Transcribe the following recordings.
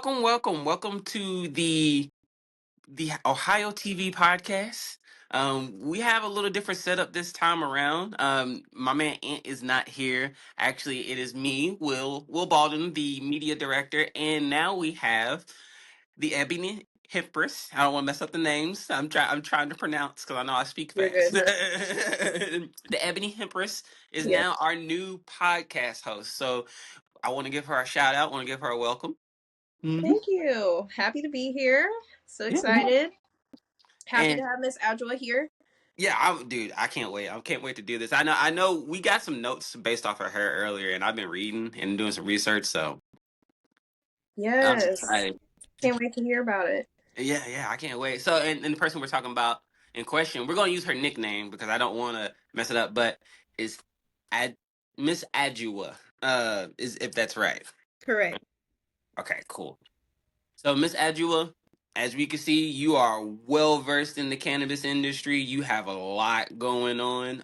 welcome to the Ohio TV podcast. We have a little different setup this time around. My man Ant is not here. Actually, it is me, Will Baldwin, the media director, and now we have the Ebony Hempress. I don't want to mess up the names. I'm trying to pronounce because I know I speak You're fast. good. The Ebony Hempress is Yeah. now our new podcast host. So I want to give her a shout out. Want to give her a welcome. Mm-hmm. Thank you. Happy to be here. So Yeah. excited. Happy And to have Miss Adjwoa here. yeah, dude, I can't wait. I can't wait to do this. I know we got some notes based off of her earlier, and I've been reading and doing some research, so I'm Yes. excited. Can't wait to hear about it. Yeah, I can't wait. So, and the person we're talking about in question, we're going to use her nickname because I don't want to mess it up, but it's Ad Miss Adjwoa. Is if that's right. Correct. Okay, cool. So, Miss Adjwoa, as we can see, you are well versed in the cannabis industry. You have a lot going on.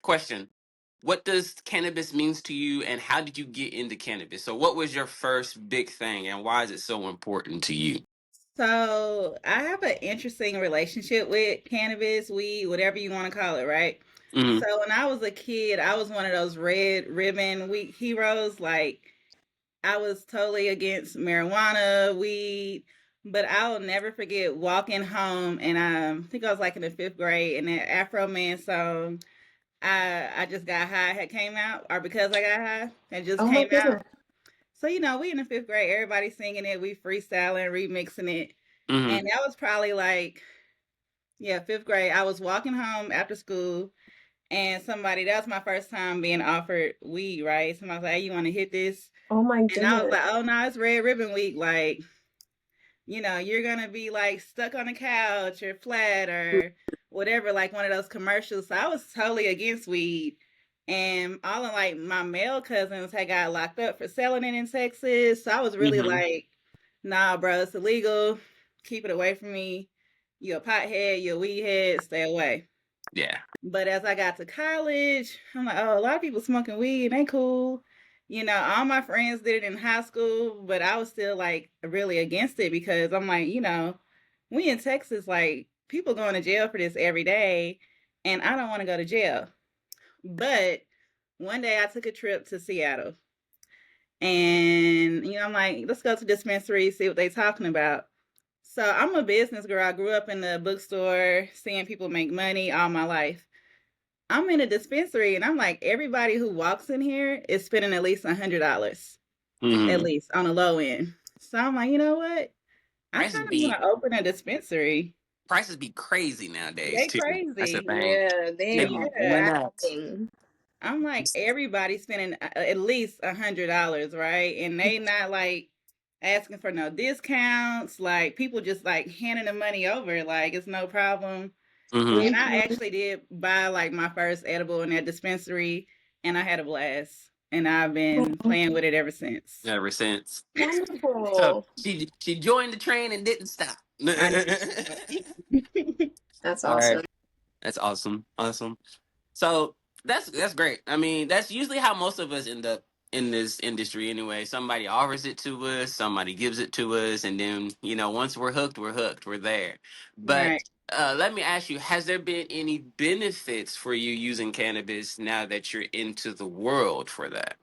Question: what does cannabis means to you, and how did you get into cannabis? So, what was your first big thing, and why is it so important to you? So I have an interesting relationship with cannabis, weed, whatever you want to call it, right? Mm-hmm. So when I was a kid, I was one of those red ribbon weed heroes. Like I was totally against marijuana, weed, but I'll never forget walking home and I think I was like in the 5th grade and that Afro Man song, I just got high had came out, or because I got high, it just Oh my came out. goodness. So, we in the 5th grade, everybody singing it, we freestyling, remixing it. Mm-hmm. And that was probably like, 5th grade. I was walking home after school and that was my first time being offered weed, right? Somebody was like, hey, you want to hit this? Oh my And I was goodness. like, oh no, it's Red Ribbon Week. Like, you're going to be like stuck on the couch or flat or whatever, like one of those commercials. So I was totally against weed. And all of like my male cousins had got locked up for selling it in Texas. So I was really Mm-hmm. like, nah, bro, it's illegal. Keep it away from me. You're a pothead, you're a weed head, stay away. Yeah. But as I got to college, I'm like, oh, a lot of people smoking weed, they cool. All my friends did it in high school, but I was still like really against it because I'm like, we in Texas, like people going to jail for this every day, and I don't want to go to jail. But one day I took a trip to Seattle, and I'm like, let's go to dispensary, see what they talking about. So I'm a business girl. I grew up in the bookstore, seeing people make money all my life. I'm in a dispensary and I'm like, everybody who walks in here is spending at least $100, Mm-hmm. at least on the low end. So I'm like, you know what? I Prices kind of be want to open a dispensary. prices be crazy nowadays They too. That's the crazy. thing. Yeah, they They be are Yeah. nuts. acting. I'm like, everybody's spending at least $100, right? And they not like asking for no discounts. Like people just like handing the money over, like it's no problem. Mm-hmm. And I actually did buy like my first edible in that dispensary, and I had a blast. And I've been playing with it ever since. Ever since. So Wonderful. she joined the train and didn't stop. That's All right. awesome. That's awesome. Awesome. So that's great. I mean, that's usually how most of us end up in this industry anyway. Somebody offers it to us, somebody gives it to us, and then, once we're hooked, we're hooked. We're there. But Right. let me ask you, has there been any benefits for you using cannabis now that you're into the world for that?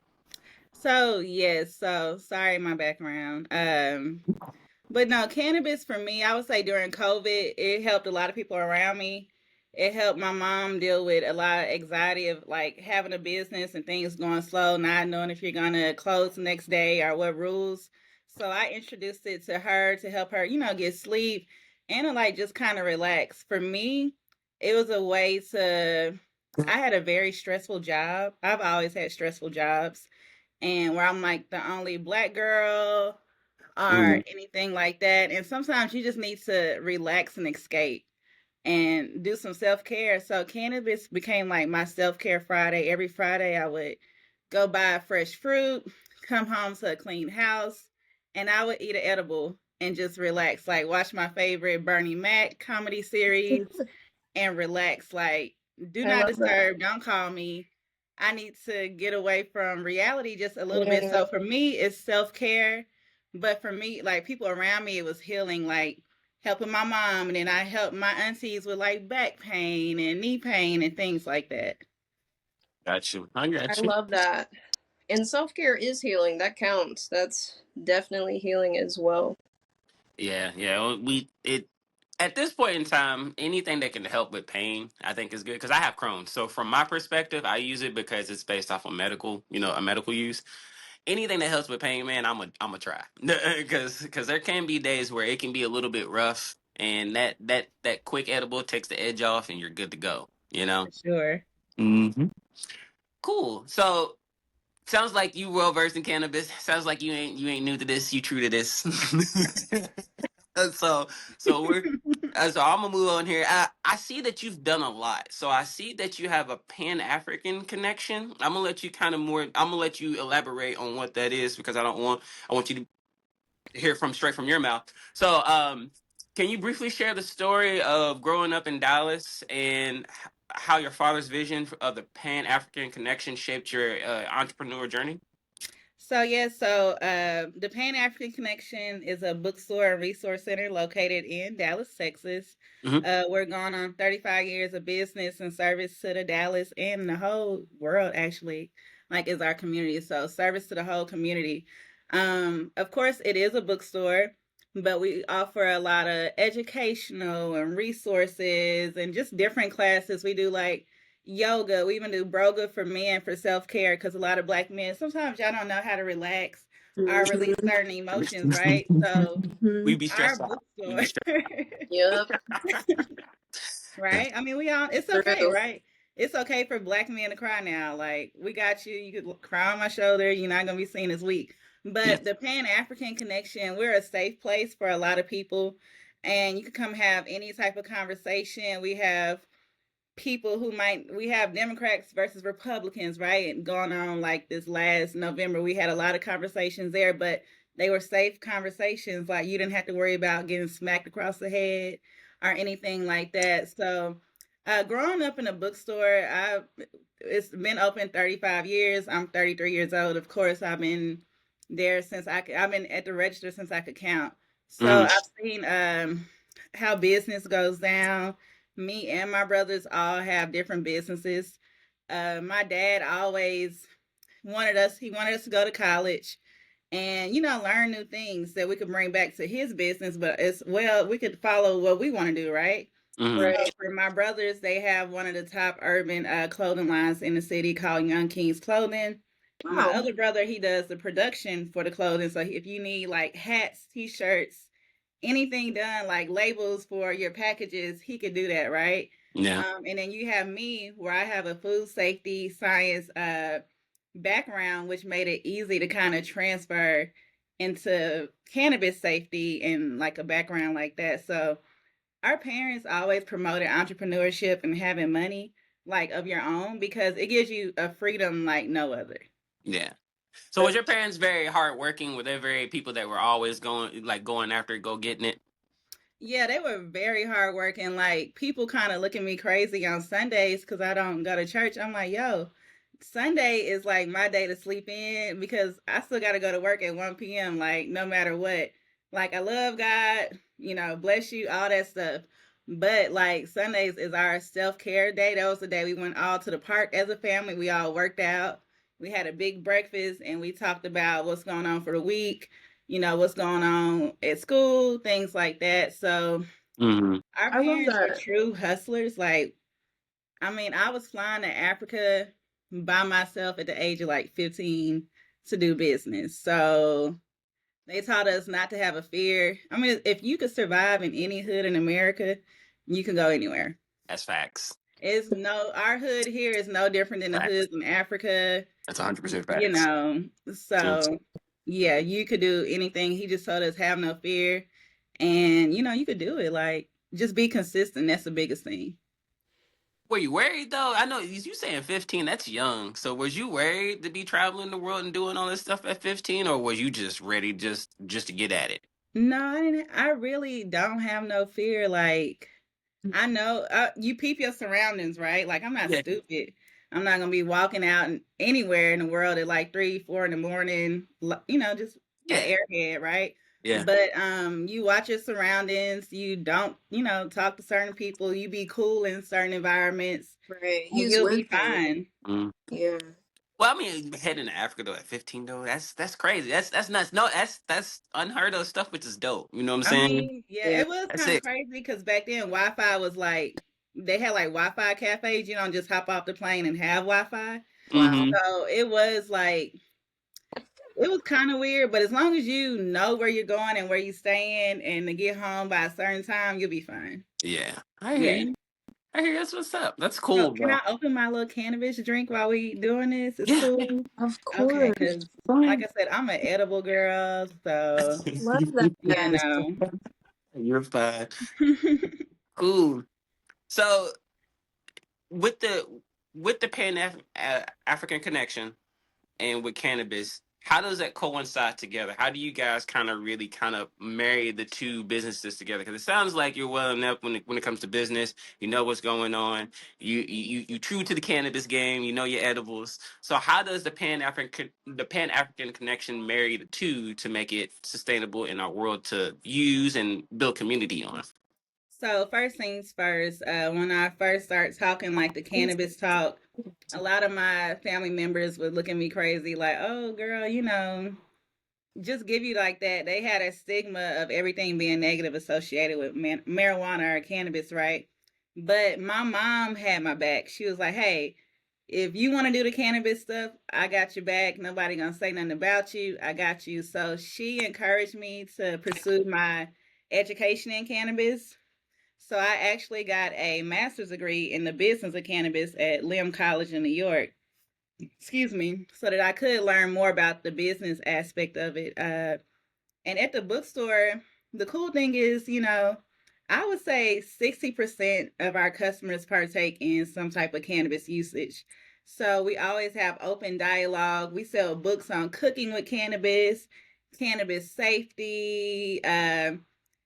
So yes, so sorry my background. But no, cannabis for me, I would say during COVID, it helped a lot of people around me. It helped my mom deal with a lot of anxiety of like having a business and things going slow, not knowing if you're gonna close the next day or what rules. So I introduced it to her to help her, get sleep and to like just kind of relax. For me, it was a way to I had a very stressful job. I've always had stressful jobs, and where I'm like the only black girl or Mm. anything like that. And sometimes you just need to relax and escape and do some self care. So cannabis became like my self care Friday. Every Friday, I would go buy fresh fruit, come home to a clean house, and I would eat an edible and just relax. Like watch my favorite Bernie Mac comedy series and relax. Like, do I not love that. disturb. Don't call me. I need to get away from reality just a little bit. Yeah. So for me, it's self care. But for me, like people around me, it was healing, like helping my mom, and then I helped my aunties with like back pain and knee pain and things like that. Got you. I I got you. love that. And self care is healing. That counts. That's definitely healing as well. Yeah, yeah. It at this point in time, anything that can help with pain, I think is good because I have Crohn's. So from my perspective, I use it because it's based off of medical, a medical use. Anything that helps with pain, man, I'm a try because there can be days where it can be a little bit rough, and that quick edible takes the edge off, and you're good to go. For sure. Hmm. Cool. So sounds like you well versed in cannabis. Sounds like you ain't new to this. You true to this. so so we're so I'm gonna move on here. I see that you've done a lot. So I see that you have a Pan African connection. I'm gonna let you I'm gonna let you elaborate on what that is because I want you to hear from straight from your mouth. So can you briefly share the story of growing up in Dallas and how your father's vision of the Pan African connection shaped your entrepreneur journey? The Pan African Connection is a bookstore and resource center located in Dallas, Texas. Hmm. We're going on 35 years of business and service to the Dallas and the whole world, actually, like is our community. So service to the whole community. Of course, it is a bookstore, but we offer a lot of educational and resources and just different classes. We do like yoga. We even do broga for men for self care because a lot of Black men sometimes y'all don't know how to relax or release certain emotions, right? So We Mm-hmm. be our stressed out. We be bookstore, stressed. Yep. right? I mean, we all it's okay, True. right? It's okay for Black men to cry now. Like we got you. You could cry on my shoulder. You're not gonna be seen as weak. Yeah. But the Pan African Connection, we're a safe place for a lot of people, and you can come have any type of conversation. We have we have Democrats versus Republicans, right? And going on like this last November, we had a lot of conversations there, but they were safe conversations. Like you didn't have to worry about getting smacked across the head or anything like that. So, growing up in a bookstore, it's been open 35 years. I'm 33 years old. Of course, I've been there I've been at the register since I could count. So Mm, I've seen how business goes down. Me and my brothers all have different businesses. My dad always he wanted us to go to college and, learn new things that we could bring back to his business, but as well, we could follow what we want to do, right? mm, So Right. for my brothers, they have one of the top urban clothing lines in the city called Young Kings Clothing. My Wow. other brother, he does the production for the clothing. So if you need like hats, t-shirts, anything done like labels for your packages, he could do that, right? yeah. And then you have me, where I have a food safety science background, which made it easy to kind of transfer into cannabis safety and like a background like that. So our parents always promoted entrepreneurship and having money like of your own because it gives you a freedom like no other. Yeah. So was your parents very hardworking? Were they very people that were always going after go getting it? Yeah, they were very hardworking. Like people kind of look at me crazy on Sundays because I don't go to church. I'm like, yo, Sunday is like my day to sleep in because I still got to go to work at 1 p.m. Like no matter what. Like I love God, bless you, all that stuff. But like Sundays is our self care day. That was the day we went all to the park as a family. We all worked out. We had a big breakfast and we talked about what's going on for the week, what's going on at school, things like that. So Hmm. our I love parents were that. true hustlers. Like, I mean, I was flying to Africa by myself at the age of like 15 to do business. So they taught us not to have a fear. I mean, if you could survive in any hood in America, you can go anywhere. That's facts. Our hood here is no different than the Facts. hoods in Africa, That's 100% you facts. know. So yeah, you could do anything. He just told us have no fear, and you could do it. Like just be consistent. That's the biggest thing. Were you worried though? I know you saying 15. That's young. So was you worried to be traveling the world and doing all this stuff at 15, or was you just ready just to get at it? No, I didn't. I really don't have no fear. Like I know you peep your surroundings, right? Like I'm not Yeah. stupid. I'm not gonna be walking out anywhere in the world at like 3, 4 in the morning. Just Yeah. airhead, right? Yeah. But you watch your surroundings, you don't, talk to certain people, you be cool in certain environments, Right. and Use you'll be wisdom. fine. Mm. Yeah. Well, I mean, heading to Africa though at 15 though, that's crazy. That's nuts. No, that's unheard of stuff, which is dope. You know what I'm I saying? mean, yeah, Yeah. it was That's kind of it. crazy because back then Wi-Fi was like they had like Wi-Fi cafes. You don't just hop off the plane and have Wi-Fi. Wow. Mm-hmm. So it was like it was kind of weird, but as long as you know where you're going and where you're staying and to get home by a certain time, you'll be fine. Yeah, I hear Yeah. you. I hear you. That's what's up. That's So cool, can bro. I open my little cannabis drink while we doing this? It's Yeah, yeah. cool. Of Okay, course. because like Fine. I said, I'm an edible girl, so Love you that. know. You're fine. Cool. So with the Pan African connection and with cannabis, how does that coincide together? How do you guys kind of really kind of marry the two businesses together? Because it sounds like you're well enough when it comes to business. You know what's going on. You true to the cannabis game. You know your edibles. So how does the Pan African connection marry the two to make it sustainable in our world to use and build community on? So first things first, when I first started talking like the cannabis talk, a lot of my family members would look at me crazy, like, "Oh, girl, just give you like that." They had a stigma of everything being negative associated with marijuana or cannabis, right? But my mom had my back. She was like, "Hey, if you want to do the cannabis stuff, I got your back. Nobody gonna say nothing about you. I got you." So she encouraged me to pursue my education in cannabis. So I actually got a master's degree in the business of cannabis at Lim College in New York. Excuse me, so that I could learn more about the business aspect of it. And at the bookstore, the cool thing is, I would say 60% of our customers partake in some type of cannabis usage. So we always have open dialogue. We sell books on cooking with cannabis safety,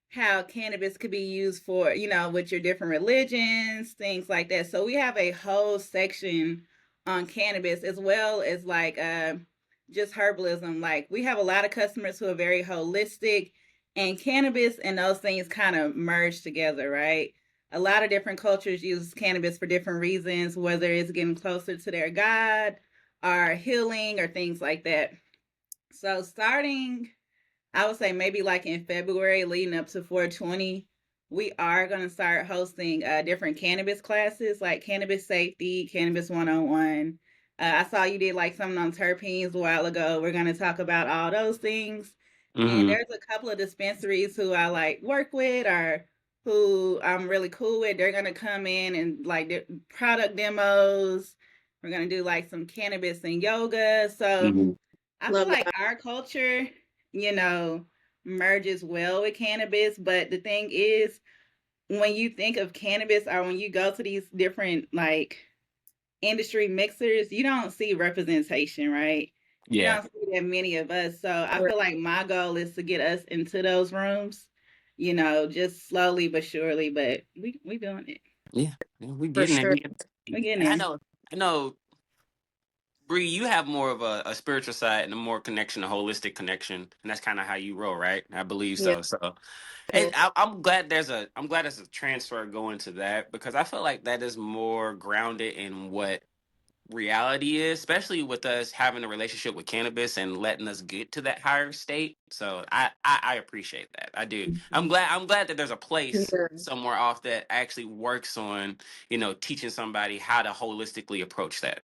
how cannabis could be used for, with your different religions, things like that. So we have a whole section on cannabis as well as like just herbalism. Like we have a lot of customers who are very holistic, and cannabis and those things kind of merge together, right? A lot of different cultures use cannabis for different reasons, whether it's getting closer to their God or healing or things like that. So starting, I would say maybe like in February leading up to 420, we are going to start hosting different cannabis classes like cannabis safety, cannabis 101. I saw you did like something on terpenes a while ago. We're going to talk about all those things. And Mm-hmm. there's a couple of dispensaries who I like work with or who I'm really cool with. They're going to come in and like product demos. We're going to do like some cannabis and yoga. So Mm-hmm. I feel Love like that. our culture, you know, merges well with cannabis. But the thing is, when you think of cannabis or when you go to these different like industry mixers, you don't see representation, right? You Yeah. don't see that many of us. So I Right. feel like my goal is to get us into those rooms, just slowly but surely. But we doing it. Yeah. Yeah, we For getting it. sure. We getting And I there. know. I know. Bree, you have more of a spiritual side and a more connection, a holistic connection, and that's kind of how you roll, right? I believe Yeah. so. So, Yeah. I'm glad there's a transfer going to that because I feel like that is more grounded in what reality is, especially with us having a relationship with cannabis and letting us get to that higher state. So I appreciate that. I do. I'm glad that there's a place Yeah. somewhere off that actually works on, teaching somebody how to holistically approach that,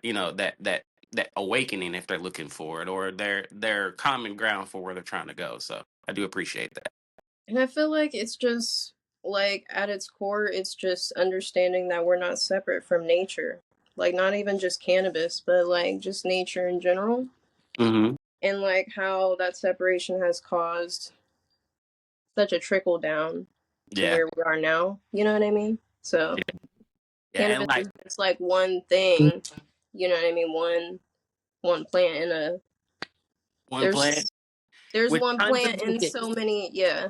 that awakening if they're looking for it or their common ground for where they're trying to go. So I do appreciate that. And I feel like it's just like at its core, it's just understanding that we're not separate from nature. Like not even just cannabis, but like just nature in general. Mm-hmm. And like how that separation has caused such a trickle down to Yeah. where we are now. You know what I mean? So Yeah. Yeah. And cannabis like is just like one thing, you know what I mean? One plant in a one plant there's there's with one tons of plant in benefits. so many, yeah,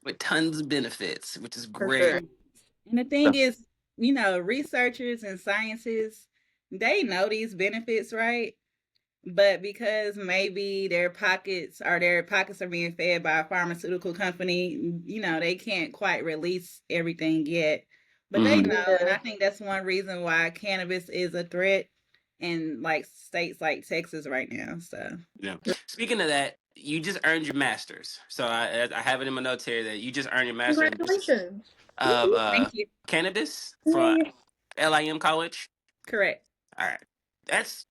With tons of benefits, which is for great. sure. Right. And the thing is, researchers and scientists, they know these benefits, right? but because maybe their pockets are being fed by a pharmaceutical company, they can't quite release everything yet. But they Mm-hmm. know, and I Yeah. think that's one reason why cannabis is a threat in like states like Texas right now. So Yeah. Speaking of that, you just earned your master's. So I have it in my notes here that you just earned your master's in business Congratulations. of thank you. cannabis from Yay. LIM College. Correct. All right. That's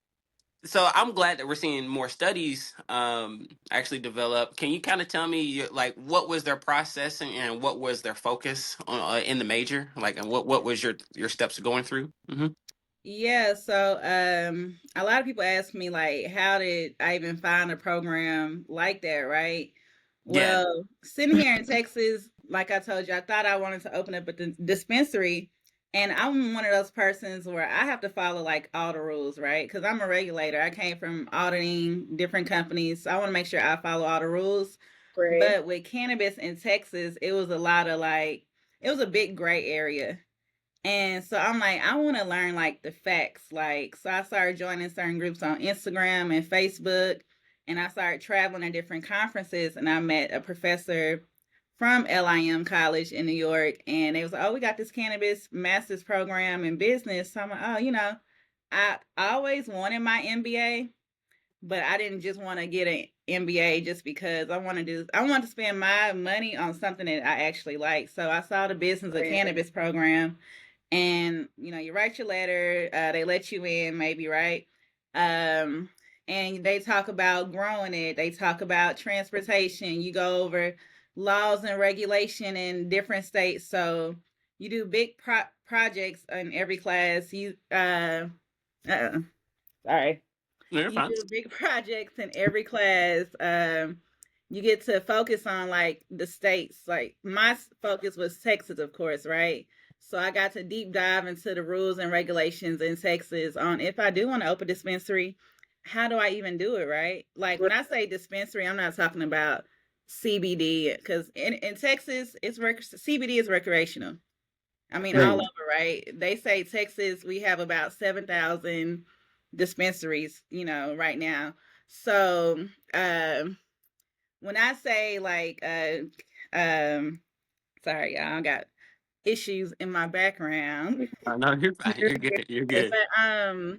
so I'm glad that we're seeing more studies actually develop. Can you kind of tell me like what was their process and what was their focus on in the major? Like and what was your steps going through? Mm-hmm. Yeah, so a lot of people ask me like how did I even find a program like that, right? Yeah. Well, sitting here in Texas, like I told you, I thought I wanted to open up a dispensary, and I'm one of those persons where I have to follow like all the rules, right? Because I'm a regulator. I came from auditing different companies, so I want to make sure I follow all the rules. Great. But with cannabis in Texas, it was a lot of like it was a big gray area. And so I'm like, I want to learn like the facts. Like, so I started joining certain groups on Instagram and Facebook, and I started traveling to different conferences. And I met a professor from LIM College in New York, and they was like, "Oh, we got this cannabis master's program in business." So I'm like, "Oh, I always wanted my MBA, but I didn't just want to get an MBA just because I want to spend my money on something that I actually like." So I saw the business of Great. cannabis program, and you write your letter, they let you in maybe, right? um and they talk about growing it, they talk about transportation, you go over laws and regulation in different states. So you do big projects in every class. Sorry, No, you're you fine. do big projects in every class. You get to focus on like the states. Like my focus was Texas, of course, right? So I got to deep dive into the rules and regulations in Texas on if I do want to open a dispensary, how do I even do it, right? Like when I say dispensary, I'm not talking about CBD, because in Texas, CBD is recreational. I mean, all Right. over, right? They say Texas, we have about 7,000 dispensaries, right now. So, when I say like, sorry, y'all, I got issues in my background. No, you're fine. You're good. You're good. But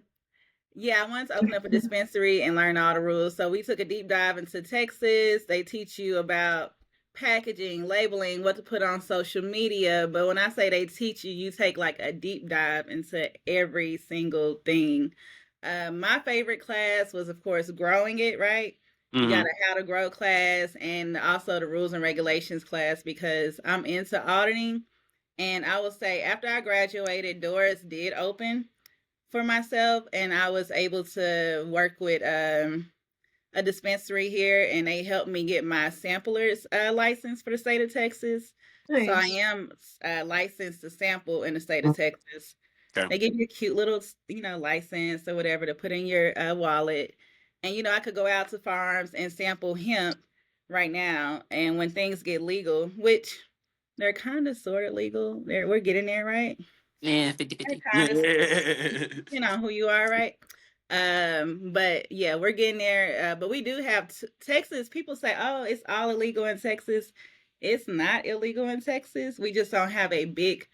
yeah, I wanted to open up a dispensary and learn all the rules. So we took a deep dive into Texas. They teach you about packaging, labeling, what to put on social media. But when I say they teach you, you take like a deep dive into every single thing. My favorite class was, of course, growing it, right? You got Mm-hmm. a how to grow class, and also the rules and regulations class, because I'm into auditing. And I will say, after I graduated, doors did open for myself, and I was able to work with a dispensary here, and they helped me get my sampler's license for the state of Texas. So I Nice. am licensed to sample in the state of Texas. Okay. They give you a cute little, license or whatever to put in your wallet. And, I could go out to farms and sample hemp right now. And when things get legal, which they're kind of sort of legal, we're getting there, right? Yeah, 50-50. They're kind of, Yeah. who you are, right? But yeah, we're getting there. But we do have Texas. People say, "Oh, it's all illegal in Texas." It's not illegal in Texas. We just don't have a big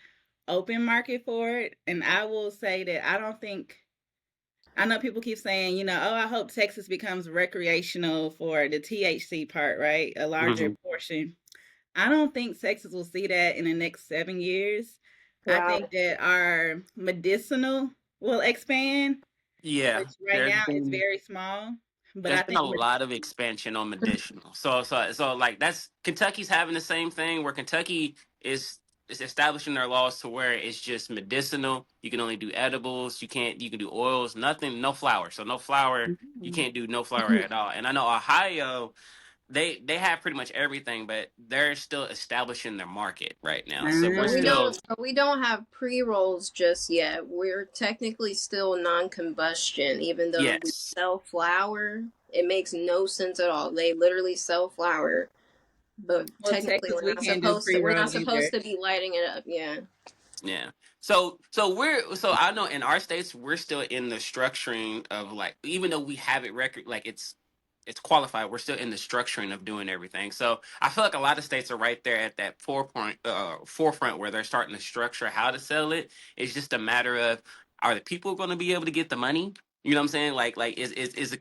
open market for it. And I will say that I don't think. I know people keep saying, "Oh, I hope Texas becomes recreational for the THC part, right? A larger Mhm. portion." I don't think Texas will see that in the next 7 years. I think Wow. that our medicinal will expand, Yeah, which right there's now is been very small. But there's I been think a lot of expansion on medicinal. So like that's Kentucky's having the same thing where Kentucky is establishing their laws to where it's just medicinal. You can only do edibles. You can do oils. Nothing. No flour. So no flour. You mm, can't do no flour at all. And I know Ohio they have pretty much everything, but they're still establishing their market right now. So we're But we mm, still don't. But we don't have pre rolls just yet. We're technically still non combustion, even though we yes. sell flour. It makes no sense at all. They literally sell flour, but well, technically Texas, we can't do we're not pre-rolls either. supposed to be lighting it up. Yeah. Yeah. So I know in our states we're still in the structuring of like, even though we have it record like it's qualified, we're still in the structuring of doing everything. So I feel like a lot of states are right there at that forefront where they're starting to structure how to sell it. It's just a matter of, are the people going to be able to get the money? You know what I'm saying? Like is the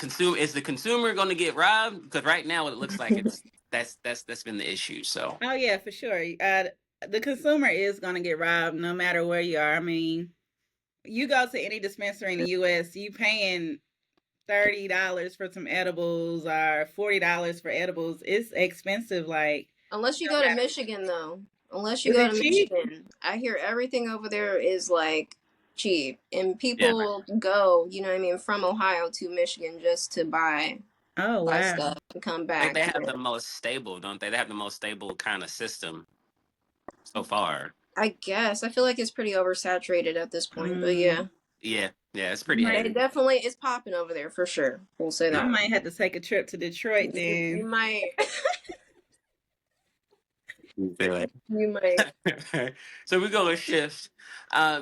consumer going to get robbed? Because right now it looks like it's that's been the issue. So Oh yeah, for sure. The consumer is gonna get robbed no matter where you are. I mean, you go to any dispensary in the U.S., you paying $30 for some edibles or $40 for edibles. It's expensive. Like, Unless you no go to matter. Michigan, though. Unless you Is go it to cheap? Michigan, I hear everything over there is like cheap, and yeah, people go, you know what I mean, from Ohio to Michigan just to Oh buy wow. stuff and come like back. they have Yeah. the most stable, don't they? They have the most stable kind of system so far. I guess I feel like it's pretty oversaturated at this point, but Mm, yeah, Yeah, it's I pretty might, they heavy. definitely it's popping over there for sure. We'll say I that. might have to take a trip to Detroit You then. might, Feel it. you might. So we're going to shift.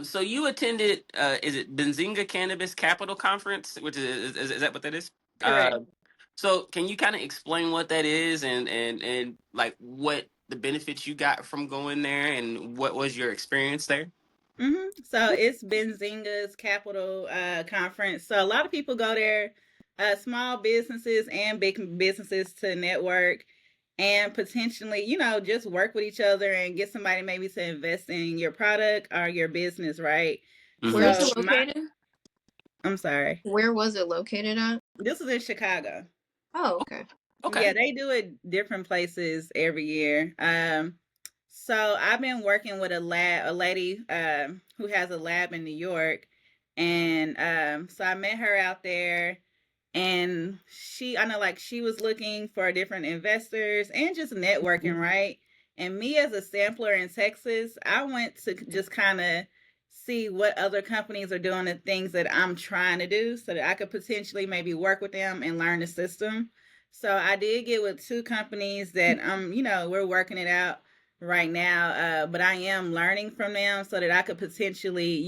So you attended, is it Benzinga Cannabis Capital Conference, which is that what that is? Correct. So can you kind of explain what that is and like what the benefits you got from going there and what was your experience there? So it's Benzinga's Capital Conference. So a lot of people go there, small businesses and big businesses, to network and potentially, just work with each other and get somebody maybe to invest in your product or your business, right? Where is Mm-hmm. So it located? I'm sorry. Where was it located at? This is in Chicago. Oh, okay. Okay. Yeah, they do it different places every year. So I've been working with a lady who has a lab in New York, and so I met her out there, and I know, like, she was looking for different investors and just networking, right? And me as a sampler in Texas, I went to just kind of see what other companies are doing, the things that I'm trying to do, so that I could potentially maybe work with them and learn the system. So I did get with two companies that we're working it out right now, but I am learning from them so that I could potentially,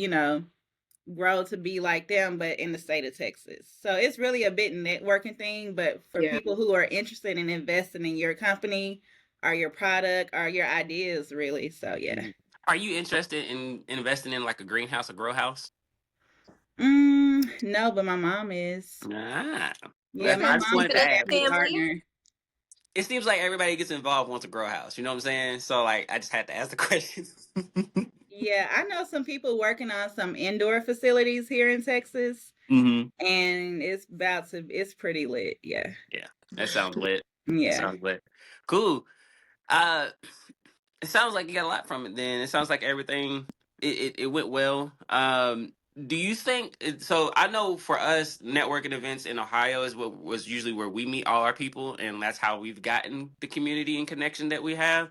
grow to be like them, but in the state of Texas. So it's really a bit networking thing, but for Yeah. people who are interested in investing in your company or your product or your ideas, really. So yeah. Mhm. Are you interested in investing in like a greenhouse, a grow house? No, but my mom is. Ah, Yeah, my I just mom's wanted Keep it to a in ask. the happy family. partner. It seems like everybody gets involved once a grow house. You know what I'm saying? So like, I just had to ask the question. Yeah, I know some people working on some indoor facilities here in Texas, hmm and it's pretty lit. Yeah. Yeah, that sounds lit. That Yeah. sounds lit. Cool. Uh, it sounds like you got a lot from it. Then it sounds like everything it went well. Do you think so? I know for us, networking events in Ohio is what was usually where we meet all our people, and that's how we've gotten the community and connection that we have.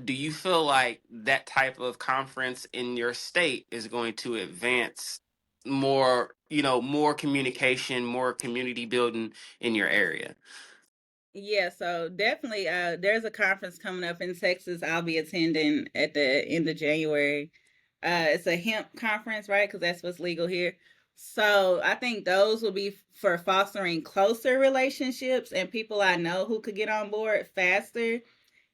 Do you feel like that type of conference in your state is going to advance more, more communication, more community building in your area? Yeah, so definitely there's a conference coming up in Texas I'll be attending at the end of January. It's a hemp conference, right? Because that's what's legal here. So I think those will be for fostering closer relationships and people I know who could get on board faster.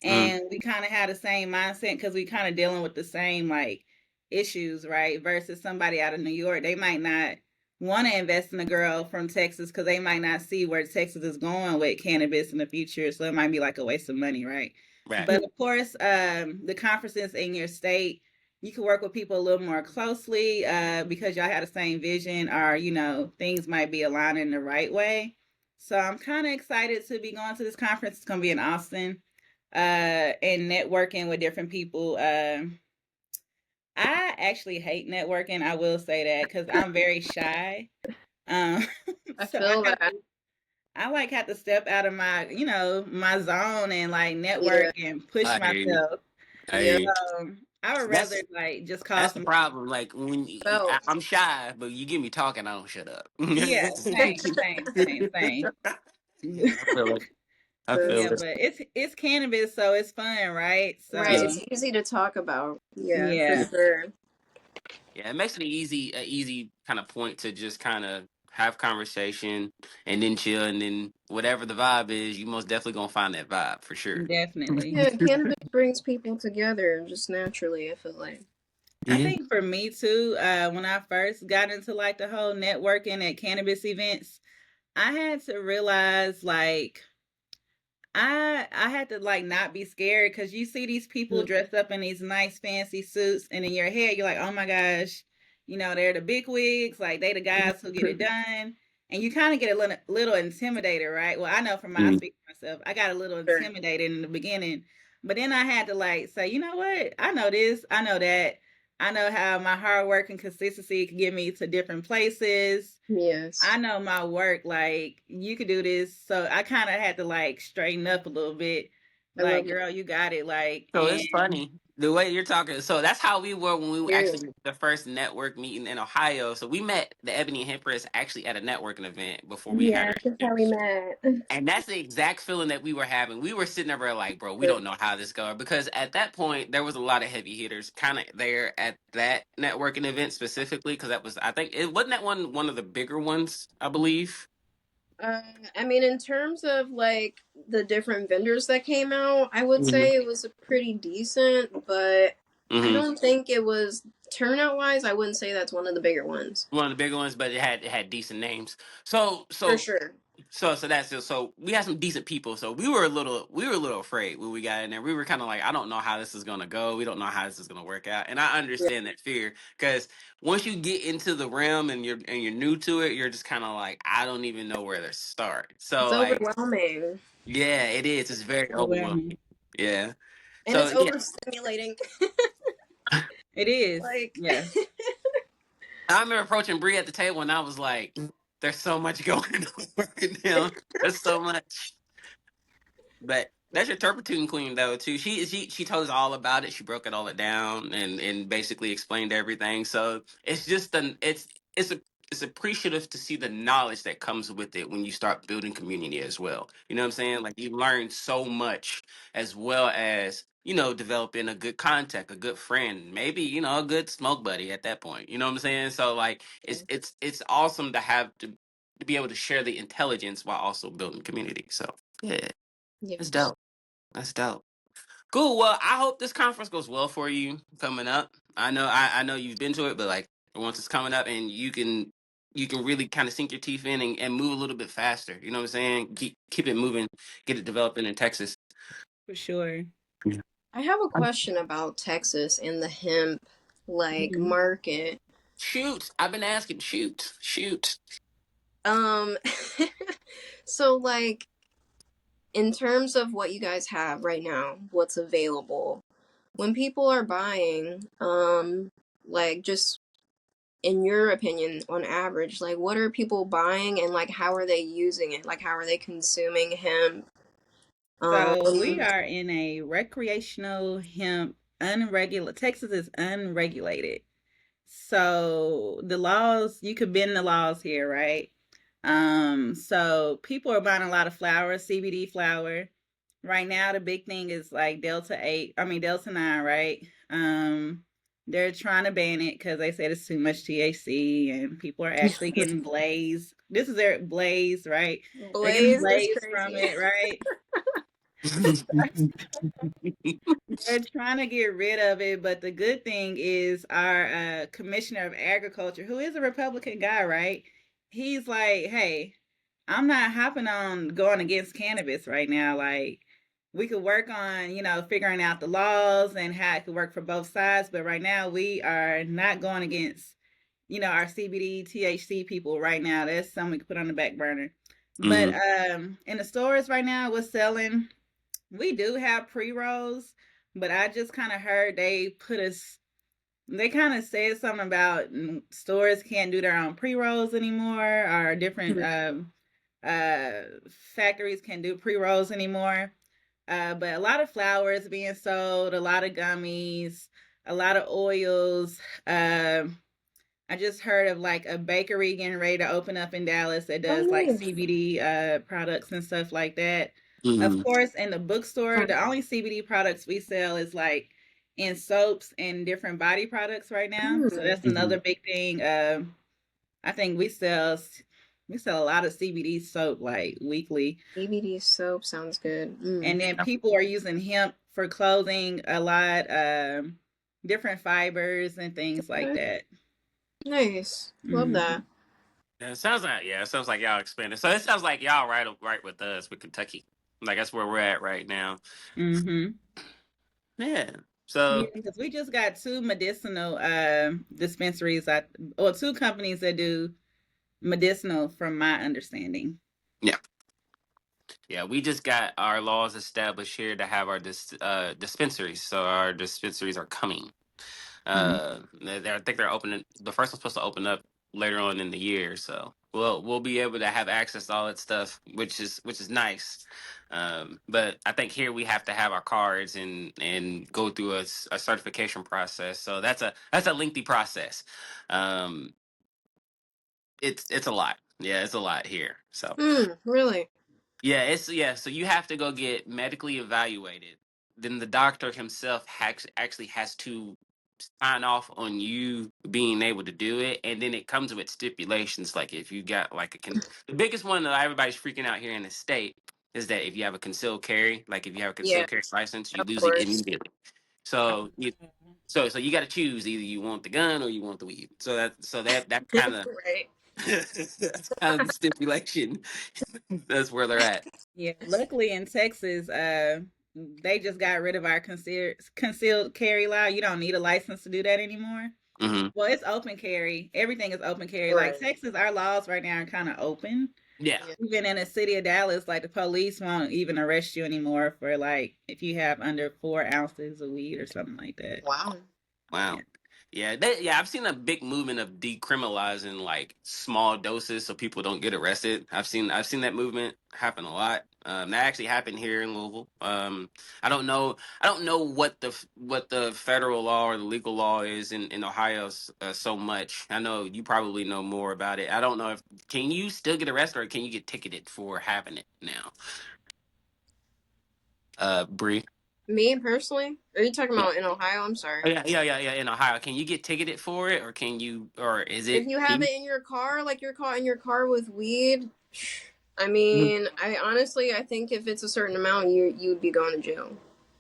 Mm, And we kind of have the same mindset because we kind of dealing with the same like issues, right? Versus somebody out of New York, they might not want to invest in a girl from Texas because they might not see where Texas is going with cannabis in the future. So it might be like a waste of money, right? right. But of course, the conferences in your state, you can work with people a little more closely because y'all have the same vision, or things might be aligning the right way. So I'm kind of excited to be going to this conference. It's gonna be in Austin, and networking with different people. I actually hate networking. I will say that because I'm very shy. Um, I so I feel have that. to, I like have to step out of my zone and like Yeah. network and push I hear you. myself. I hear Yeah. you. I would rather That's like just call That's the some. problem. Like Felt. I'm shy, but you get me talking, I don't shut up. Yeah, same. Yeah, I feel it. I Yeah, feel it. but it's cannabis, so it's fun, right? Right. Yeah. So It's easy to talk about. Yeah, for yeah. sure. Yeah, it makes it an easy kind of point to just kind of have conversation and then chill, and then whatever the vibe is, you most definitely gonna find that vibe for sure. Definitely. Yeah, cannabis brings people together just naturally, I feel like. I Yeah. think for me too, when I first got into like the whole networking at cannabis events, I had to realize like I had to like not be scared because you see these people Mm. dressed up in these nice fancy suits, and in your head you're like, oh my gosh, they're the big wigs, like they the guys who get it done, and you kind of get a little intimidated, right? Well, I know from my Mm. speaking for myself, I got a little Sure. intimidated in the beginning, but then I had to like say, you know what? I know this, I know that, I know how my hard work and consistency can get me to different places. Yes. I know my work, like you could do this. So I kind of had to like straighten up a little bit. I love Like, that. girl, you got it. Like, So and it's funny the way you're talking. So that's how we were when we Period. actually did the first network meeting in Ohio. So we met the Ebony and Hempress actually at a networking event before we had Yeah, our that's how event. we met. And that's the exact feeling that we were having. We were sitting there like, bro, we don't know how this goes. Because at that point, there was a lot of heavy hitters kind of there at that networking event specifically. Because that was, I think, it wasn't that one of the bigger ones, I believe. Uh, I mean, in terms of like the different vendors that came out, I would Mm-hmm. say it was a pretty decent, but I Mm-hmm. don't think it was turnout wise. I wouldn't say that's one of the bigger ones One of the bigger ones, but it had decent names. So for so sure. so that's it. So we had some decent people. So we were a little afraid when we got in there. We were kind of like, I don't know how this is gonna go. We don't know how this is gonna work out. And I Yeah, understand that fear because once you get into the realm and you're new to it, you're just kind of like, I don't even know where to start. it's So like, overwhelming yeah, it is. It's very overwhelming. overwhelming. Yeah. and So it's yeah, overstimulating. It is. Like, Yeah. I remember approaching Bree at the table and I was like, there's so much going on right now. There's so much. But that's your turpitude queen though too. She told us all about it. She broke it all down and basically explained everything. So it's just it's a it's appreciative to see the knowledge that comes with it when you start building community as well. You know what I'm saying? Like you learn so much as well as developing a good contact, a good friend, maybe a good smoke buddy at that point. You know what I'm saying? So like it's awesome to have to be able to share the intelligence while also building community. So yeah. That's yes. dope. That's dope. Cool. Well, I hope this conference goes well for you coming up. I know you've been to it, but like once it's coming up and you can really kind of sink your teeth in and move a little bit faster. You know what I'm saying? Keep it moving, get it developing in Texas. For sure. Yeah. I have a question about Texas and the hemp like Mhm. market. Shoot. I've been asking. Shoot. Shoot. Um, so like in terms of what you guys have right now, what's available, when people are buying, like just in your opinion, on average, like what are people buying and like how are they using it? Like how are they consuming hemp? So we Um, are in a recreational hemp unregulated. Texas is unregulated. So the laws, you could bend the laws here, right? So people are buying a lot of flour, CBD flour. Right now, the big thing is like Delta 9, right? They're trying to ban it because they said it's too much THC and people are actually getting blazed. This is their blaze, right? They're getting Blaze is blazed from crazy. it, right? They're trying to get rid of it, but the good thing is our commissioner of agriculture, who is a Republican guy, right? He's like, hey, I'm not hopping on going against cannabis right now. Like, we could work on, figuring out the laws and how it could work for both sides. But right now, we are not going against, our CBD, THC people right now. That's something we could put on the back burner. But Hmm. in the stores right now, we're selling. We do have pre rolls, but I just kind of heard they kind of said something about stores can't do their own pre rolls anymore, or different uh, factories can do pre rolls anymore. But a lot of flowers being sold, a lot of gummies, a lot of oils. I just heard of like a bakery getting ready to open up in Dallas that Oh, does like nice. CBD products and stuff like that. Of Hmm. course, in the bookstore, the only CBD products we sell is like in soaps and different body products right now. So that's another big thing. I think we sell a lot of CBD soap like weekly. CBD soap sounds good. And then people are using hemp for clothing a lot, different fibers and things like that. Nice. Love that. Yeah, it sounds like y'all expanded. So it sounds like y'all right with us with Kentucky. Like that's where we're at right now. Mm-hmm. Yeah. Yeah, So because we just got two medicinal dispensaries, or two companies that do medicinal, from my understanding. yeah. Yeah, we just got our laws established here to have our dispensaries. So our dispensaries are coming. I think they're opening. The first one's supposed to open up later on in the year, so we'll be able to have access to all that stuff, which is nice. But I think here we have to have our cards and go through a certification process. So that's a lengthy process. Um, it's a lot. Yeah, it's a lot here. So Really? yeah. So you have to go get medically evaluated. Then the doctor himself actually has to sign off on you being able to do it, and then it comes with stipulations. Like if you got like the biggest one that everybody's freaking out here in the state is that if you have a concealed carry, like if you have a Yeah, concealed carry license, you of lose it course. immediately. So so you got to choose either you want the gun or you want the weed. That kind of Right. that's kind of the stipulation. That's where they're at. Yeah, luckily in Texas, they just got rid of our concealed carry law. You don't need a license to do that anymore. Hmm. Well, it's open carry. Everything is open carry. Like Right. Texas, our laws right now are kind of open. Yeah. Yeah. Even in the city of Dallas, like the police won't even arrest you anymore for like if you have under 4 ounces of weed or something like that. Wow. Wow. Yeah. Yeah, I've seen a big movement of decriminalizing like small doses so people don't get arrested. I've seen that movement happen a lot. That actually happened here in Louisville. I don't know what the federal law or the legal law is in Ohio so much. I know you probably know more about it. I don't know if can you still get arrested or can you get ticketed for having it now? Bree. Me personally? Are you talking Yeah. about in Ohio? I'm Oh, sorry. yeah. In Ohio, can you get ticketed for it, or is If it? you have it in your car, like you're caught in your car with weed, I mean, I think if it's a certain amount, you'd be going to jail.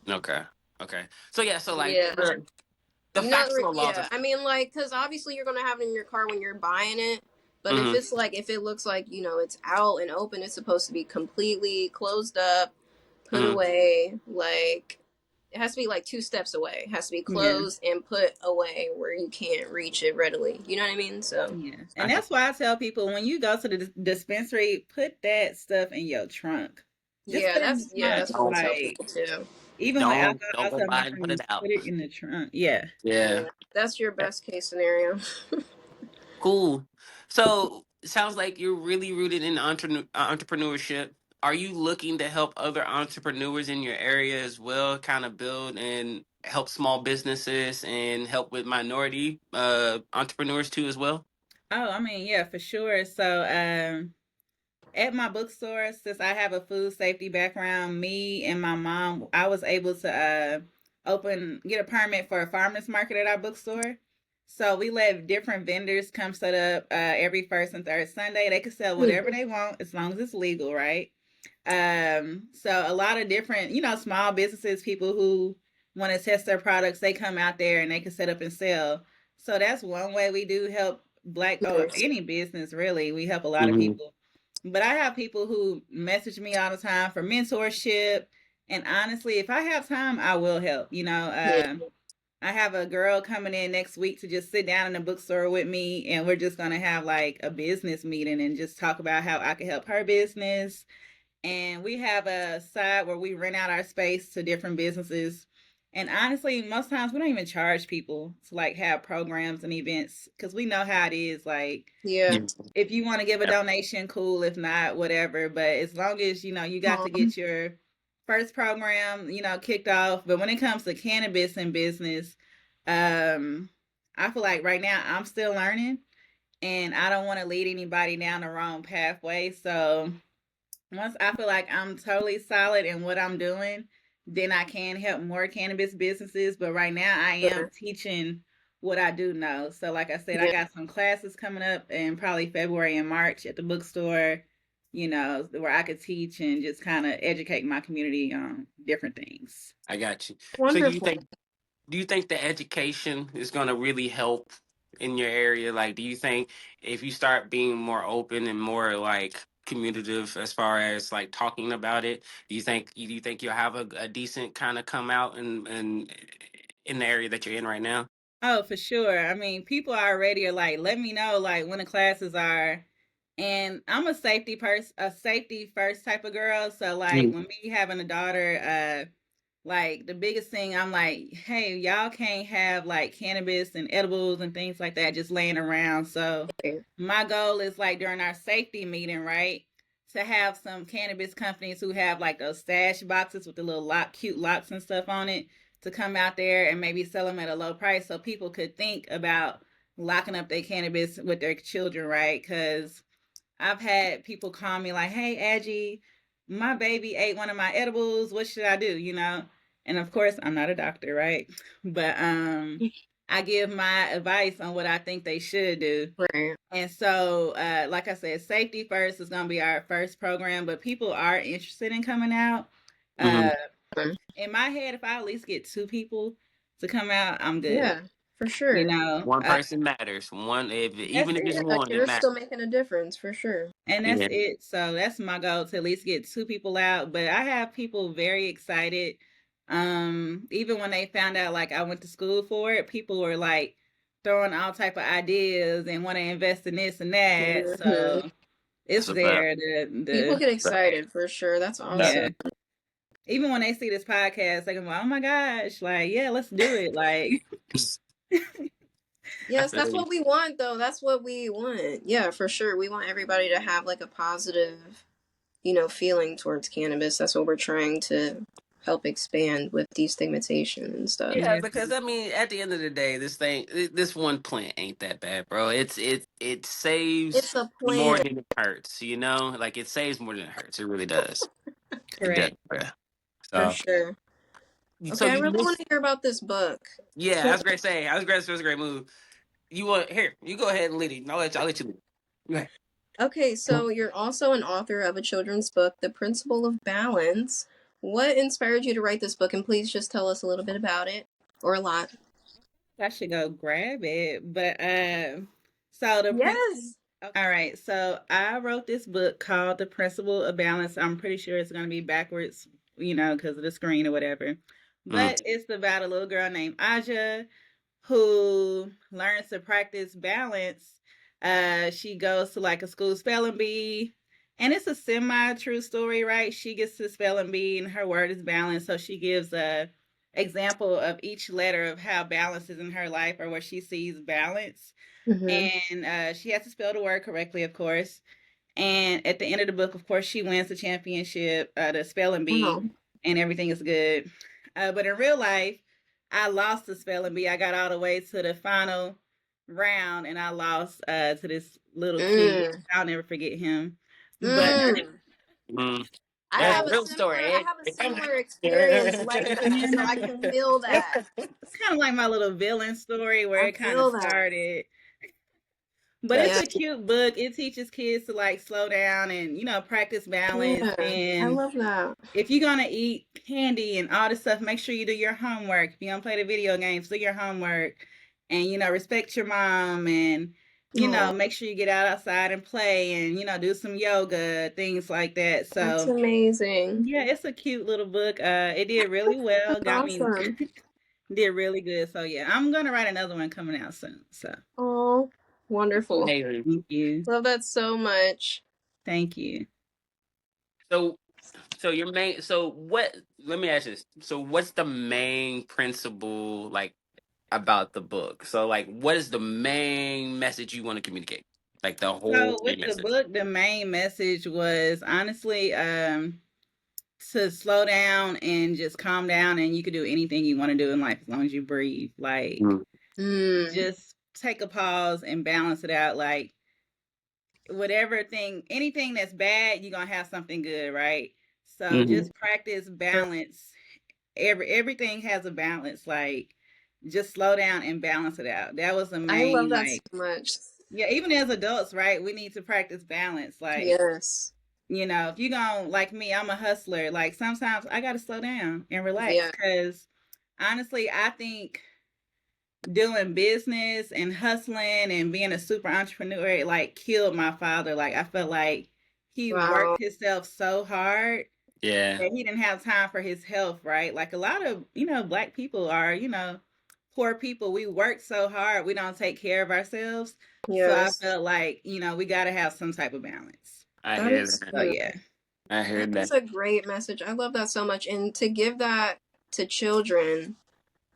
Okay. Okay. So yeah. So like Yeah. the factual laws Yeah. of. I mean, like, because obviously you're gonna have it in your car when you're buying it. But if Hmm. it's like, if it looks like, it's out and open, it's supposed to be completely closed up, put Hmm. away. Like, it has to be like 2 steps away. It has to be Yeah. closed and put away where you can't reach it readily. You know what I mean? So, Yeah. And that's why I tell people when you go to the dispensary, put that stuff in your trunk. Just yeah, put it in the Yeah. that's trunk. what I Don't tell Like, people too. even with don't alcohol, go stuff buy and put it different, out. put it in the trunk. Yeah. Yeah. Yeah, that's your best case scenario. Cool. So it sounds like you're really rooted in entrepreneurship. Are you looking to help other entrepreneurs in your area as well, kind of build and help small businesses and help with minority entrepreneurs too as well? Oh, I mean, yeah, for sure. So, at my bookstore, since I have a food safety background, me and my mom, I was able to get a permit for a farmers market at our bookstore. So we let different vendors come set up every first and third Sunday. They could sell whatever they want as long as it's legal, right? So a lot of different, small businesses, people who want to test their products, they come out there and they can set up and sell. So that's one way we do help black or Nice. any business really. We help a lot of Hmm. people. But I have people who message me all the time for mentorship. And honestly, if I have time, I will help. Yeah. I have a girl coming in next week to just sit down in the bookstore with me, and we're just going to have like a business meeting and just talk about how I can help her business. And we have a side where we rent out our space to different businesses. And honestly, most times we don't even charge people to like have programs and events because we know how it is. Like, Yeah. if you want to give a donation, cool. If not, whatever. But as long as you got to get your first program, kicked off. But when it comes to cannabis and business, I feel like right now I'm still learning, and I don't want to lead anybody down the wrong pathway. So once I feel like I'm totally solid in what I'm doing, then I can help more cannabis businesses. But right now I am teaching what I do know. So like I said, I got some classes coming up in probably February and March at the bookstore, you know, where I could teach and just kind of educate my community on different things. I got you. So Wonderful. do you think the education is going to really help in your area? Like, do you think if you start being more open and more like communicative as far as like talking about it, do you think you'll have a decent kind of come out and in the area that you're in right now? Oh, for sure. I mean, people already are like, let me know like when the classes are. And I'm a safety first type of girl. So like when me having a daughter, like the biggest thing I'm like, hey, y'all can't have like cannabis and edibles and things like that just laying around. So my goal is like during our safety meeting, right, to have some cannabis companies who have like those stash boxes with the little cute locks and stuff on it to come out there and maybe sell them at a low price so people could think about locking up their cannabis with their children, right? Because I've had people call me like, hey, Adji, my baby ate one of my edibles. What should I do? You know? And of course, I'm not a doctor, right? But I give my advice on what I think they should do. Right. And so, like I said, safety first is going to be our first program, but people are interested in coming out. In my head, if I at least get 2 people to come out, I'm good. Yeah, for sure. You know, One person matters. that's Even if it's it. Yeah, one, it you're matters. still making a difference for sure. And that's it. So that's my goal, to at least get 2 people out. But I have people very excited. Even when they found out like I went to school for it, people were like throwing all type of ideas and want to invest in this and that. Mhm. So it's That's a fact. there. People get excited for sure. That's awesome. Yeah. Even when they see this podcast, they can go, "Oh my gosh, like, yeah, let's do it." Like, Yes, that's what we want though. That's what we want. Yeah, for sure. We want everybody to have like a positive, feeling towards cannabis. That's what we're trying to help expand with destigmatization and stuff. Yeah, yes, because I mean, at the end of the day, this one plant ain't that bad, bro. It saves It's a more plan. than it hurts. Like it saves more than it hurts. It really does. It does, correct. bro. For So, sure. so Okay, I you really want missed. to hear about this book. Yeah, I was great saying. I was great. It was a great move. You want here? You go ahead and lead it. I'll let you lead. Go ahead. Okay, so you're also an author of a children's book, The Principle of Balance. What inspired you to write this book? And please just tell us a little bit about it, or a lot. I should go grab it. But so the principle. Yes. All right, so I wrote this book called The Principle of Balance. I'm pretty sure it's going to be backwards, because of the screen or whatever. But it's about a little girl named Adjwoa who learns to practice balance. She goes to like a school spelling bee, and it's a semi-true story, right? She gets to spelling bee, and her word is balance. So she gives a example of each letter of how balance is in her life, or where she sees balance. And she has to spell the word correctly, of course. And at the end of the book, of course, she wins the championship, the spelling bee, and everything is good. But in real life, I lost the spelling bee. I got all the way to the final round, and I lost to this little kid. I'll never forget him. But I That's have a a real similar story. experience like that, so I can feel that. It's kind of like my little villain story where I it kind of feel that. started. But it's a cute book. It teaches kids to like slow down and practice balance. Yeah, I And love that. if you're gonna eat candy and all this stuff, make sure you do your homework. If you don't play the video games, do your homework, and respect your mom, and make sure you get outside and play, and do some yoga, things like that. That's So amazing. yeah, it's a cute little book. It did really well. That's Got me awesome. did really good. So yeah, I'm gonna write another one coming out soon. So Oh, wonderful. thank you. Love that so much. Thank you. So your main. So what? Let me ask you this. So what's the main principle like about the book? So like, what is the main message you want to communicate? Like the whole So with main the message. book, the main message was honestly to slow down and just calm down, and you can do anything you want to do in life as long as you breathe. Like just take a pause and balance it out. Like anything that's bad, you're gonna have something good, right? So just practice balance everything has a balance. Like, just slow down and balance it out. That was the I love main, that like, so much. yeah, even as adults, right? We need to practice balance. Like, Yes. if you go like me, I'm a hustler. Like, sometimes I got to slow down and relax Yeah. because honestly, I think doing business and hustling and being a super entrepreneur, it like killed my father. Like, I felt like he Wow. worked himself so hard Yeah. that he didn't have time for his health, right? Like a lot of, black people are, poor people. We work so hard, we don't take care of ourselves. So I Yes. felt like, we got to have some type of balance. I That hear is that. So true. yeah. I That heard that. is a great message. I love that so much. And to give that to children,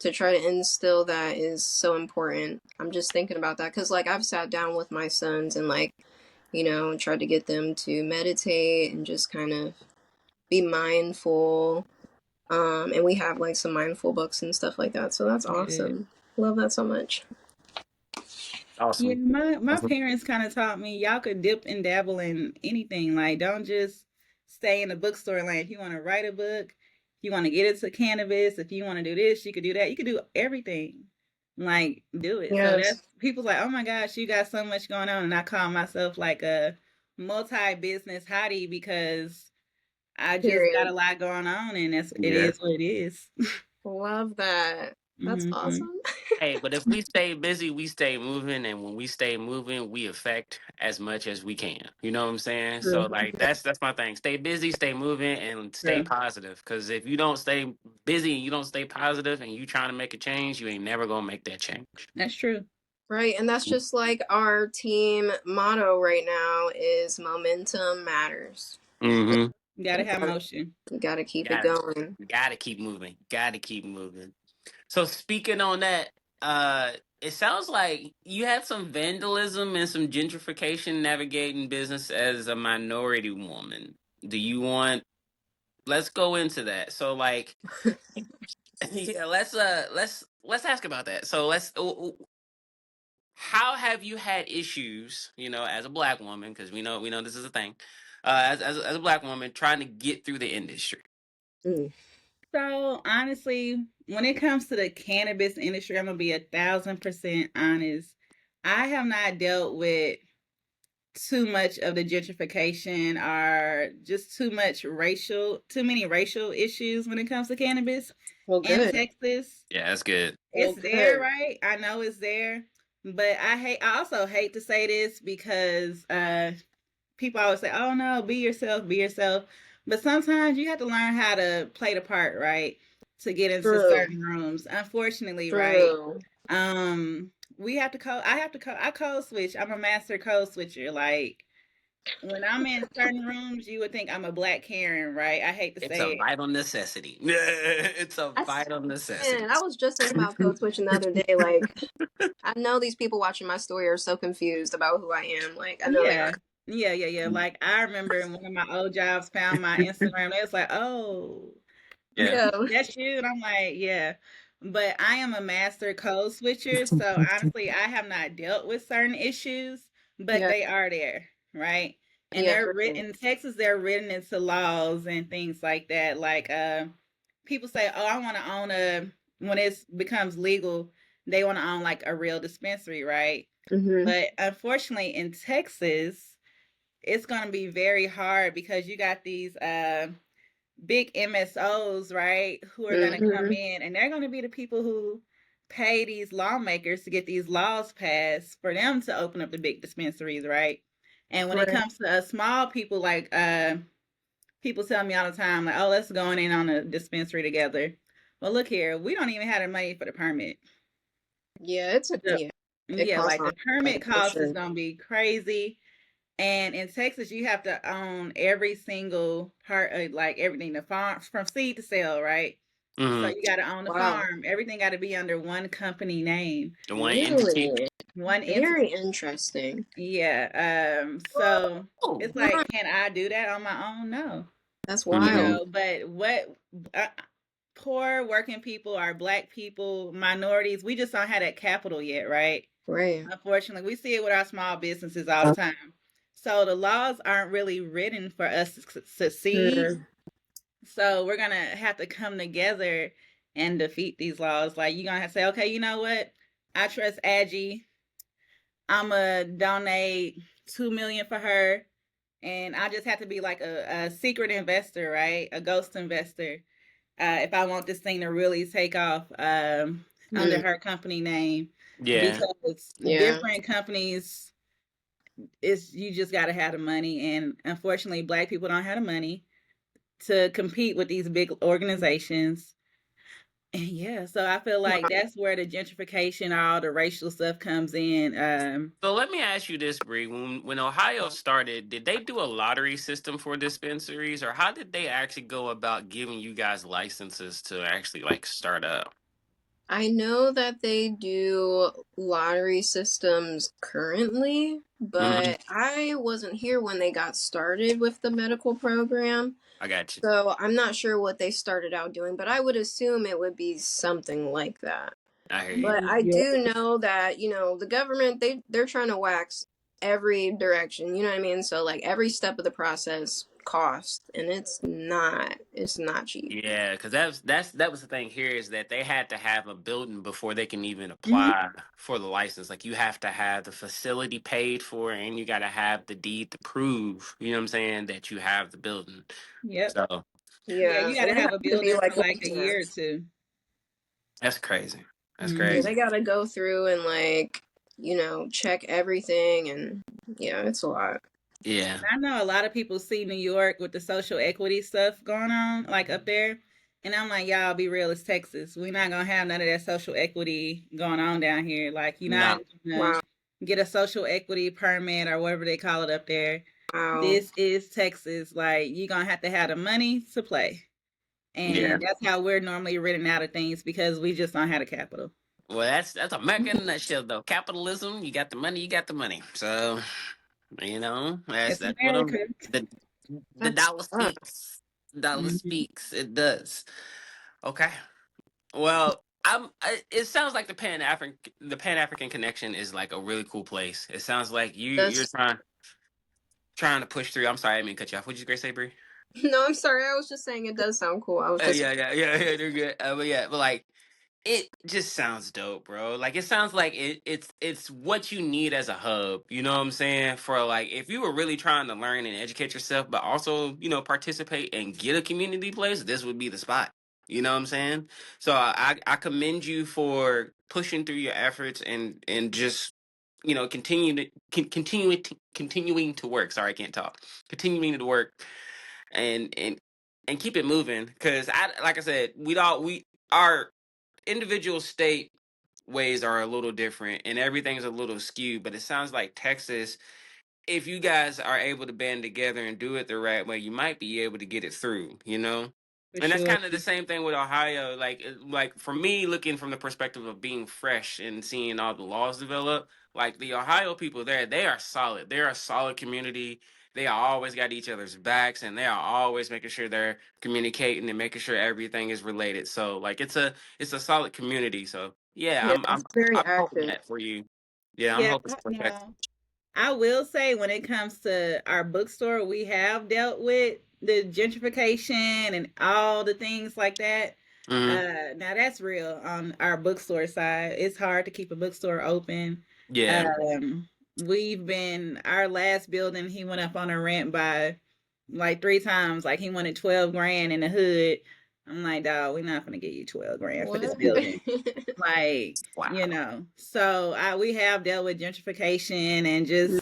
to try to instill that is so important. I'm just thinking about that because, like, I've sat down with my sons and, like, tried to get them to meditate and just kind of be mindful. And we have, like, some mindful books and stuff like that. So that's Good. awesome. Love that so much. Yeah, Awesome. my Awesome. parents kind of taught me y'all could dip and dabble in anything. Like, don't just stay in the bookstore lane. If you want to write a book, if you want to get into cannabis, if you want to do this, you could do that. You could do everything. Like, do it. So Yes. that's people's like, oh my gosh, you got so much going on, and I call myself like a multi-business hottie because I just got Period. a lot going on, and it Yeah. is what it is. Love that. That's Hmm. awesome. Hey, but if we stay busy, we stay moving, and when we stay moving, we affect as much as we can. You know what I'm saying? So True. like that's my thing. Stay busy, stay moving, and stay True. positive. Because if you don't stay busy and you don't stay positive, and you trying to make a change, you ain't never gonna make that change. That's true. Right. And that's just like our team motto right now is momentum matters. Mm-hmm. You gotta have motion. You got to keep it Got going. gotta keep moving. Gotta keep moving. So speaking on that, uh, it sounds like you had some vandalism and some gentrification navigating business as a minority woman. Do you want? Let's go into that. So like, yeah, let's ask about that. So how have you had issues? As a black woman, because we know this is a thing. As a black woman trying to get through the industry. Mm. So honestly, when it comes to the cannabis industry, I'm gonna be 1,000% honest. I have not dealt with too much of the gentrification or just too many racial issues when it comes to cannabis Well, in good. Texas. Yeah, that's good. Well, It's there, good. right? I know it's there, but I also hate to say this because people always say, "Oh no, be yourself, be yourself." But sometimes you have to learn how to play the part, right? To get into True. certain rooms. Unfortunately, right? True. We have to code. I code switch. I'm a master code switcher. Like, when I'm in certain rooms, you would think I'm a black Karen, right? I hate to It's say a it. vital necessity. It's a vital necessity. Man, I was just thinking about code switching the other day. Like, I know these people watching my story are so confused about who I am. Like, I know they Yeah. are. Yeah. Like, I remember one of my old jobs found my Instagram. They was like, "Oh, Yeah. Yeah. that's you." And I'm like, "Yeah." But I am a master code switcher, so honestly, I have not dealt with certain issues, but Yeah. they are there, right? And Yeah, they're for written sure. in Texas. They're written into laws and things like that. Like, people say, "Oh, I want to own a." When it becomes legal, they want to own like a real dispensary, right? Mm-hmm. But unfortunately, in Texas, it's going to be very hard because you got these big MSOs, right, who are going to come Mm-hmm. in, and they're going to be the people who pay these lawmakers to get these laws passed for them to open up the big dispensaries, right? And when it Right. comes to us small people, like people tell me all the time, like, "Oh, let's go in on a dispensary together." Well, look here, we don't even have the money for the permit. Yeah, So, it yeah, costs like a lot the of money permit for cost is sure. gonna be crazy. And in Texas, you have to own every single part of like everything, the farm from seed to sale, right? So Hmm. you got to own the Wow. farm. Everything got to be under one company name, The one entity. Really? one Very entity. interesting. Yeah. So Oh. it's like, can I do that on my own? No. That's Hmm. wild. But what uh, poor working people are black people, minorities. We just don't have that capital yet, right? Right. Unfortunately, we see it with our small businesses all the time. So the laws aren't really written for us to succeed. Mm. So we're gonna have to come together and defeat these laws. Like you're gonna have to say, okay, you know what? I trust Adji. I'ma donate 2 million for her, and I just have to be like a secret investor, right? A ghost investor. If I want this thing to really take off under her company name, Yeah. because Yeah. different companies, is you just got to have the money, and unfortunately, Black people don't have the money to compete with these big organizations. And yeah, so I feel like that's where the gentrification, all the racial stuff comes in. So let me ask you this, Bree. When Ohio started, did they do a lottery system for dispensaries, or how did they actually go about giving you guys licenses to actually like start up? I know that they do lottery systems currently, Hmm. but I wasn't here when they got started with the medical program. I got you. So I'm not sure what they started out doing, but I would assume it would be something like that. I hear you. But I Yeah. do know that, the government, they're trying to wax every direction, you know what I mean? So like every step of the process costs, and it's not cheap. Yeah, because that was the thing here is that they had to have a building before they can even Hmm. apply for the license. Like you have to have the facility paid for, and you got to have the deed to prove. You know what I'm saying, that you have the building. Yep. So Yeah, Yeah, you got and to it have a has to be building like for like a yeah. year or two. that's crazy. That's Yeah, Mm-hmm. crazy. they gotta go through and like, check everything, and yeah, it's a lot. Yeah. I know a lot of people see New York with the social equity stuff going on, like up there. And I'm like, y'all be real, it's Texas. We're not gonna have none of that social equity going on down here. Like you're not No. gonna Wow. get a social equity permit or whatever they call it up there. Wow. This is Texas. Like you're gonna have to have the money to play. Yeah. And that's how we're normally written out of things because we just don't have the capital. Well, that's America in a nutshell, though. Capitalism. You got the money. You got the money. So that's It's that's what America. the the That's dollar tough. speaks. The dollar Mm-hmm. speaks. It does. Okay. Well, it sounds like the Pan African connection is like a really cool place. It sounds like you're That's trying to push through. I'm sorry, I didn't mean to cut you off. What did you say, Bree? no, I'm sorry. I was just saying it does sound cool. I was just Yeah, they're good. But yeah, but like it just sounds dope, bro. Like it sounds like it's what you need as a hub. You know what I'm saying? For like if you were really trying to learn and educate yourself, but also participate and get a community place, this would be the spot. You know what I'm saying? So I commend you for pushing through your efforts and just continuing to work. Sorry, I can't talk. Continuing to work and and and keep it moving because like I said, we our individual state ways are a little different and everything's a little skewed, but it sounds like Texas, if you guys are able to band together and do it the right way, you might be able to get it through, you know? For And that's sure. kind of the same thing with Ohio. Like for me, looking from the perspective of being fresh and seeing all the laws develop, like the Ohio people there, they are solid. They're a solid community. They are always got each other's backs, and they are always making sure they're communicating and making sure everything is related. So like it's a solid community. So yeah, yeah, I'm it's I'm very I'm hoping active. that for you. Yeah, I'm Yeah, hoping for that. no. I will say when it comes to our bookstore, we have dealt with the gentrification and all the things like that. Hmm. Now that's real on our bookstore side. It's hard to keep a bookstore open. Yeah. Um, we've been our last building. He went up on a rent by like 3 times. Like he wanted 12 grand in the hood. I'm like, dog, we're not gonna give you 12 grand for this What? building. Like, Wow. so we have dealt with gentrification and just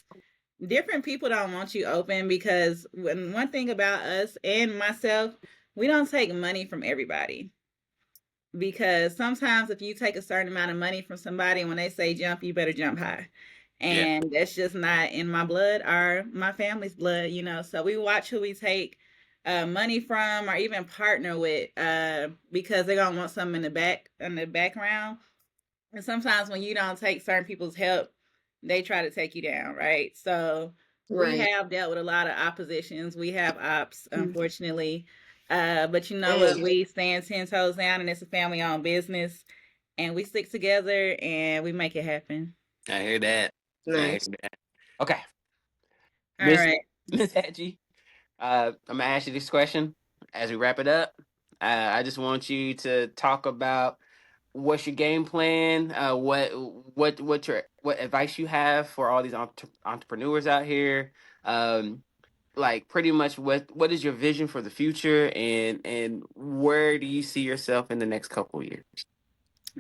different people don't want you open because when one thing about us and myself, we don't take money from everybody. Because sometimes if you take a certain amount of money from somebody, when they say jump, you better jump high. Yeah. And that's just not in my blood or my family's blood, So we watch who we take money from or even partner with because they're gonna want something in the background. And sometimes when you don't take certain people's help, they try to take you down, right? So we Right. have dealt with a lot of oppositions. We have ops, unfortunately. But you know what? Dang. We stand 10 toes down, and it's a family owned business. And we stick together and we make it happen. I hear that. I hear Nice. that. Okay. All Miss right. Miss Hatchie, I'm gonna ask you this question. as we wrap it up, I just want you to talk about what's your game plan, what advice you have for all these entrepreneurs out here. Like pretty much what is your vision for the future, and where do you see yourself in the next couple years?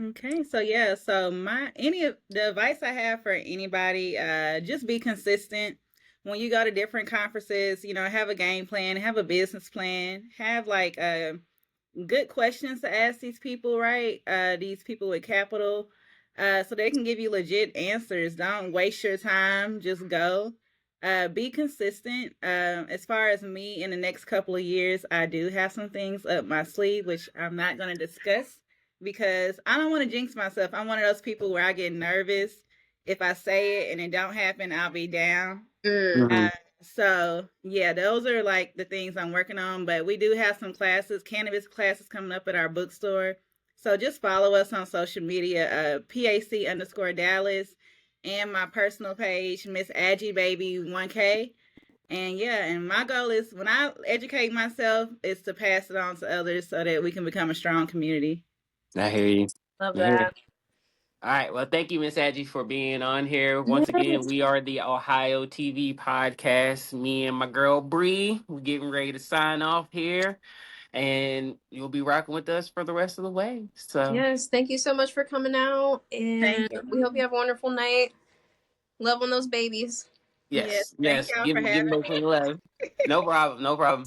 Okay, so yeah, so my any of the advice I have for anybody, just be consistent. When you go to different conferences, have a game plan, have a business plan, have like good questions to ask these people, right? These people with capital, so they can give you legit answers. Don't waste your time. Just go. Be consistent. As far as me in the next couple of years, I do have some things up my sleeve, which I'm not going to discuss because I don't want to jinx myself. I'm one of those people where I get nervous. If I say it and it don't happen, I'll be down. Mm-hmm. So yeah, those are like the things I'm working on. But we do have some classes, cannabis classes coming up at our bookstore. So just follow us on social media, PAC_Dallas, and my personal page, Miss Adjwoa Baby 1K. And yeah, and my goal is when I educate myself is to pass it on to others so that we can become a strong community. I hear you. Love I hear you. that. All right. Well, thank you, Miss Adjie, for being on here. Once again, Yes. we are the Ohio TV podcast. Me and my girl Bree, we're getting ready to sign off here, and you'll be rocking with us for the rest of the way. So, Yes. Thank you so much for coming out, Thank and we hope you you. have a wonderful night. Love on those babies. Yes, yes, thank yes, y'all for give having them some love. me. No problem. No problem.